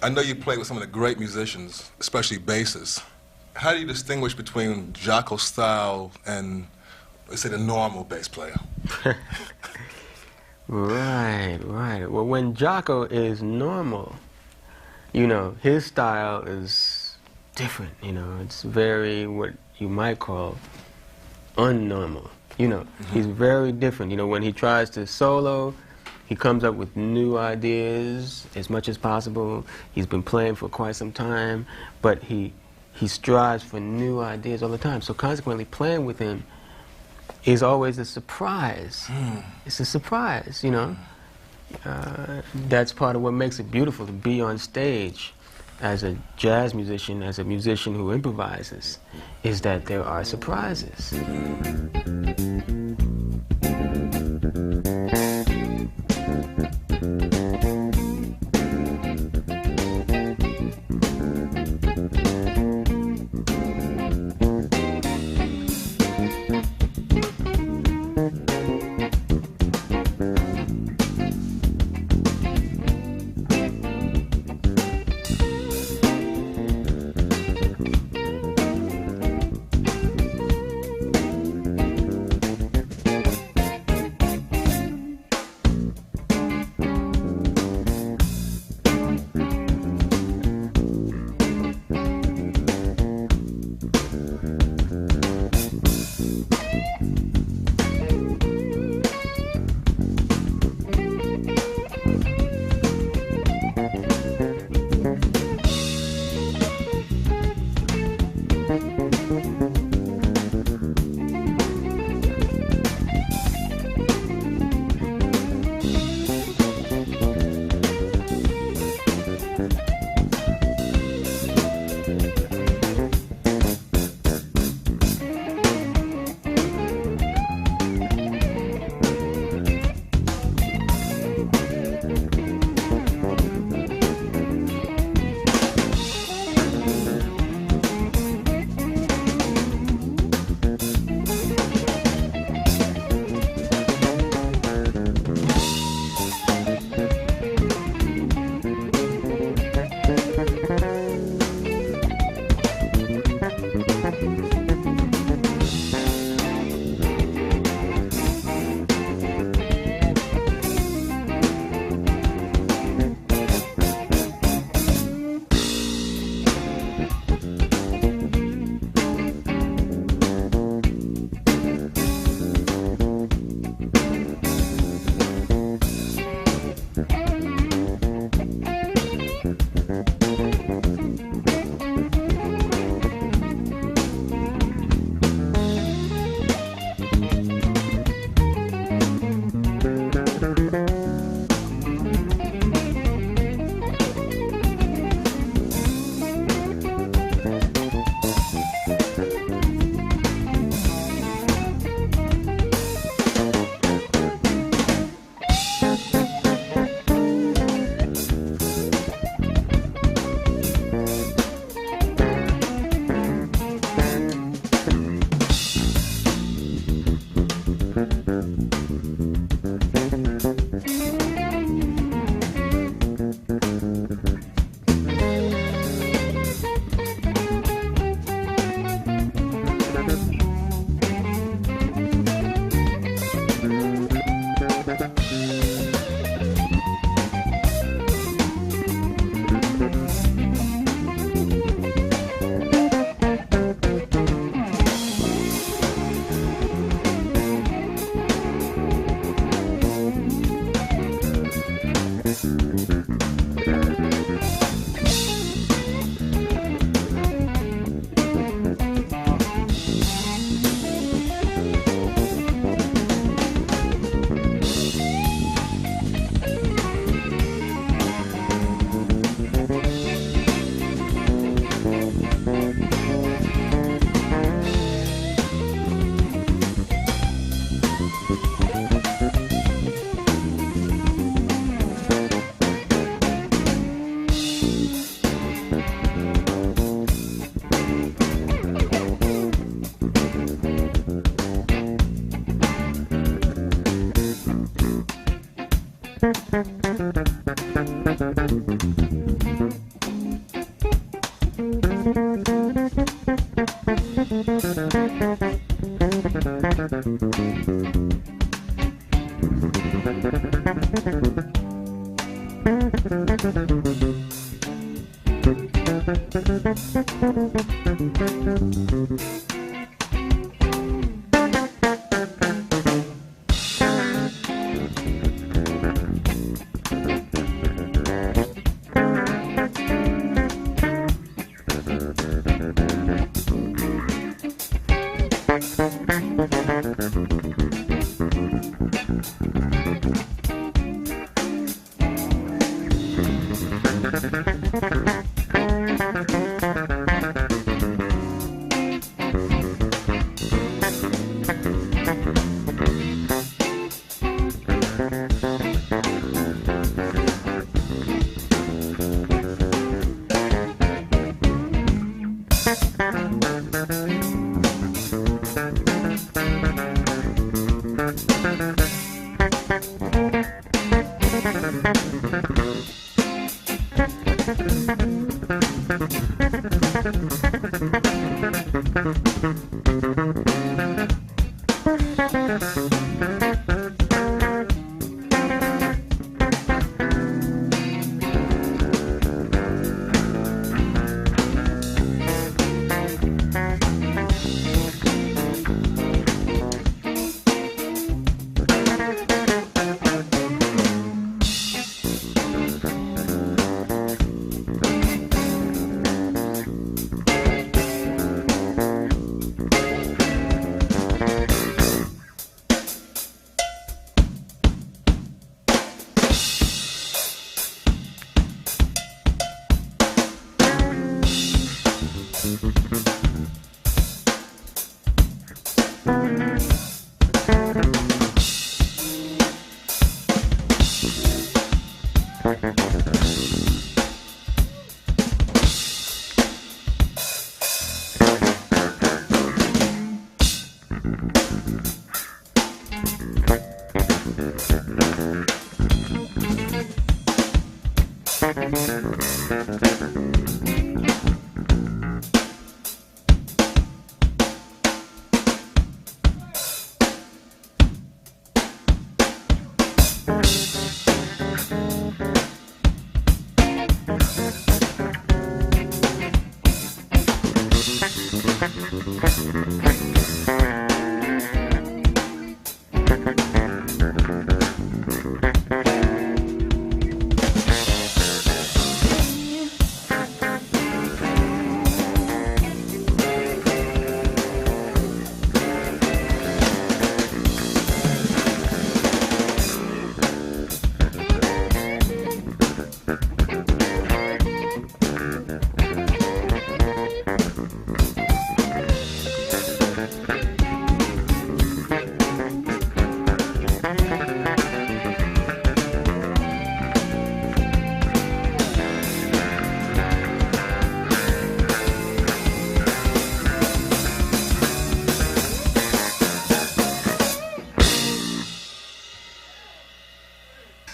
I know you played with some of the great musicians, especially bassists. How do you distinguish between Jaco's style and, let's say, the normal bass player? Right. Well, when Jaco is normal, you know, his style is different, you know. It's very, what you might call, unnormal. You know, he's very different. You know, when he tries to solo, he comes up with new ideas as much as possible. He's been playing for quite some time, but he strives for new ideas all the time. So consequently, playing with him is always a surprise. It's a surprise, you know. That's part of what makes it beautiful to be on stage as a jazz musician, as a musician who improvises, is that there are surprises.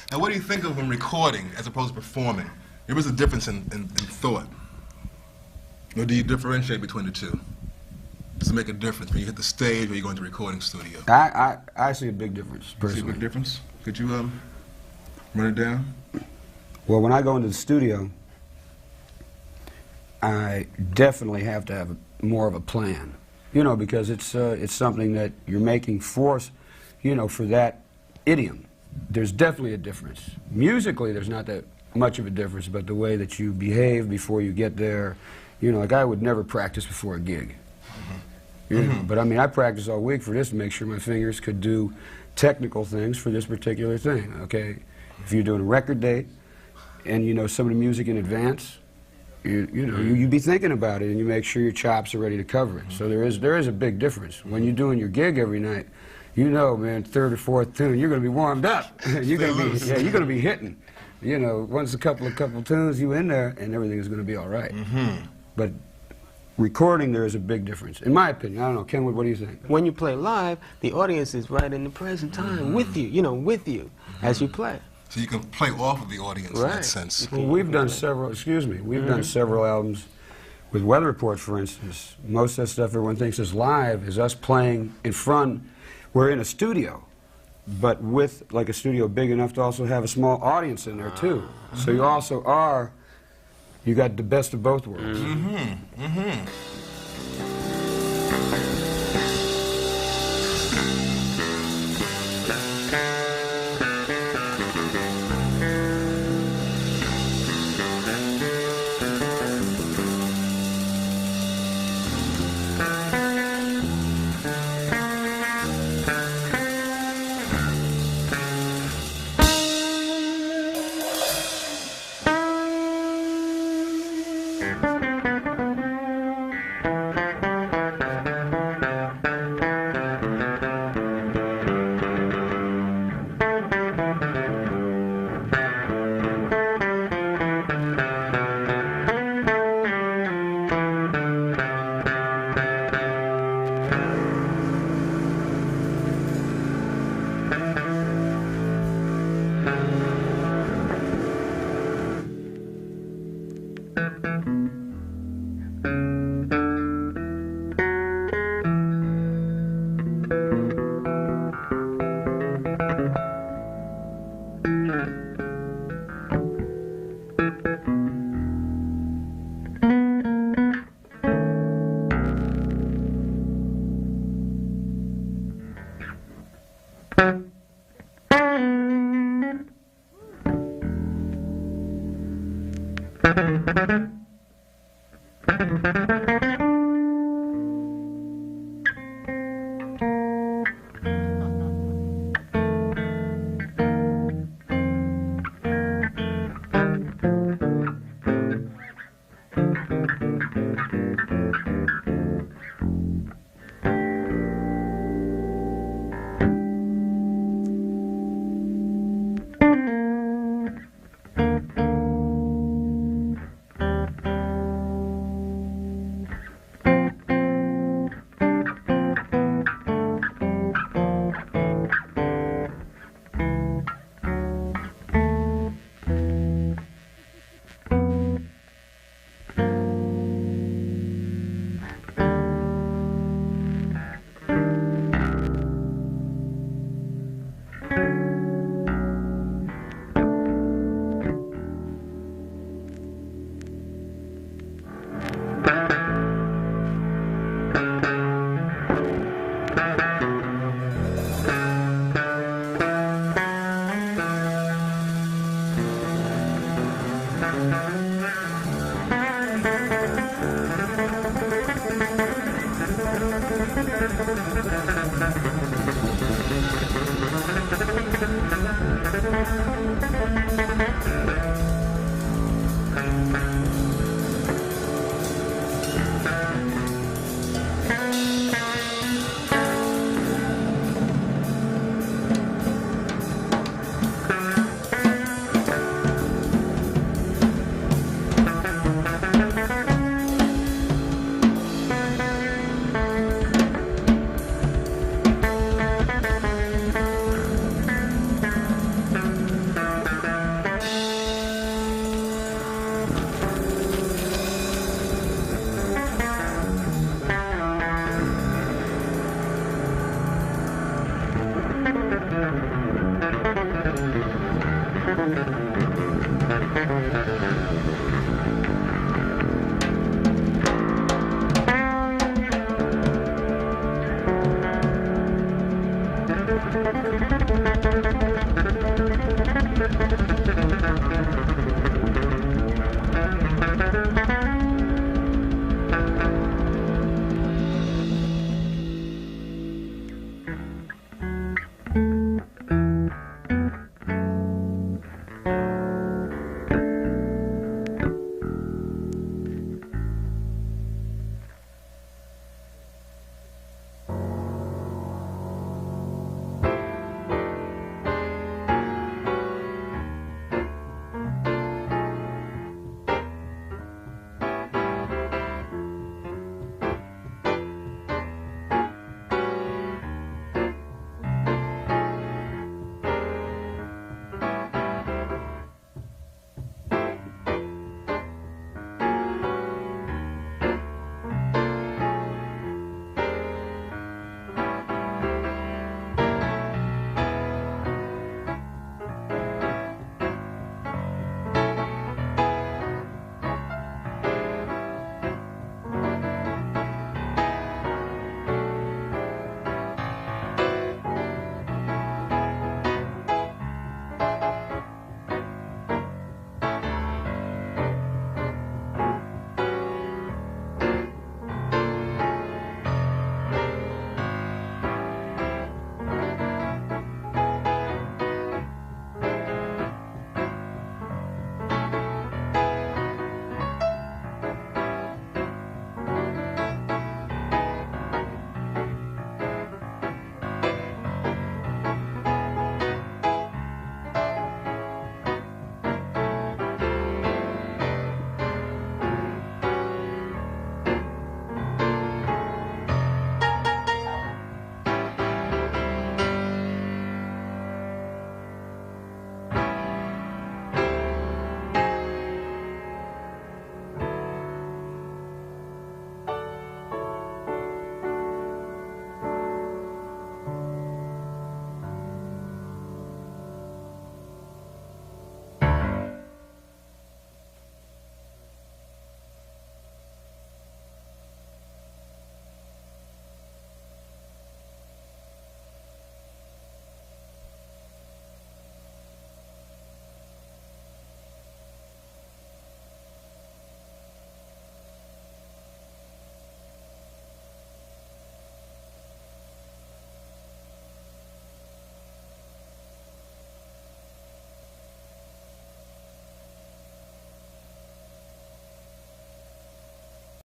Now, what do you think of when recording as opposed to performing? There is a difference in thought. Or do you differentiate between the two? Does it make a difference when you hit the stage or you go into the recording studio? I see a big difference, personally. See a big difference? Could you run it down? Well, when I go into the studio, I definitely have to have more of a plan, you know, because it's something that you're making for, you know, for that idiom. There's definitely a difference. Musically, there's not that much of a difference, but the way that you behave before you get there, you know, like I would never practice before a gig. You know, but I mean, I practice all week for this to make sure my fingers could do technical things for this particular thing, okay? If you're doing a record date and you know some of the music in advance, you be thinking about it and you make sure your chops are ready to cover it. So there is a big difference. When you're doing your gig every night, you know, man, third or fourth tune, you're going to be warmed up. You're going to be hitting. You know, once a couple tunes, you in there, and everything is going to be all right. But recording, there is a big difference, in my opinion. I don't know, Kenwood, what do you think? When you play live, the audience is right in the present time with you, you know, with you as you play. So you can play off of the audience in that sense. Well, we've done several, we've done several albums with weather reports, for instance, most of that stuff everyone thinks is live is us playing in front. We're in a studio, but with like a studio big enough to also have a small audience in there too. So you also are, you got the best of both worlds.